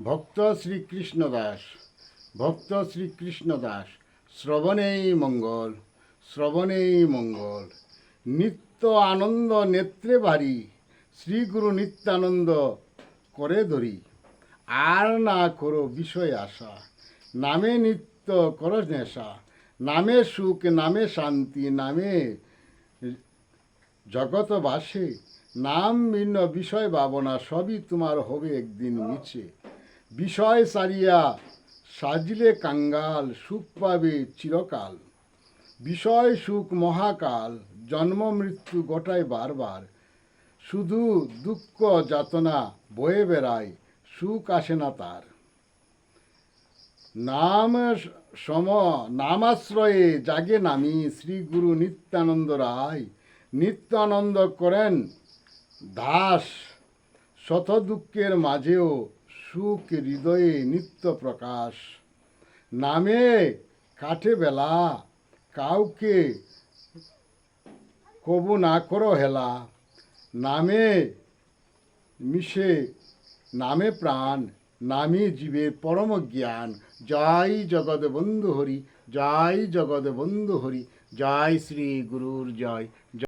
ভক্ত শ্রীকৃষ্ণ দাস, ভক্ত শ্রীকৃষ্ণ দাস, শ্রবণেই মঙ্গল, শ্রবণেই মঙ্গল। নিত্য আনন্দ নেত্রে বাড়ি, শ্রীগুরু নিত্যানন্দ করে ধরি। আর না করো বিষয় আশা, নামে নিত্য করো নেশা। নামে সুখ, নামে শান্তি, নামে জগৎ বাসে। নাম ভিন্ন বিষয় ভাবনা, সবই তোমার হবে একদিন মিছে। বিষয় সারিয়া সাজিলে কাঙ্গাল, সুখ পাবে চিরকাল। বিষয় সুখ মহাকাল, জন্ম মৃত্যু ঘটায় বারবার। শুধু দুঃখ যাতনা বয়ে বেড়ায়, সুখ আসে না তার। নাম সম নামাশ্রয়ে জাগে নামি, শ্রী গুরু নিত্যানন্দ রায়। নিত্যানন্দ করেন দাস, শত দুঃখের মাঝেও সুখ হৃদয়ে নিত্য প্রকাশ। নামে কাটে বেলা, কাউকে কবু না করো হেলা। নামে মিশে, নামে প্রাণ, নামে জীবের পরম জ্ঞান। জয় জগৎ বন্ধু হরি, জয় জগৎ বন্ধু হরি, জয় শ্রী গুরুর জয়।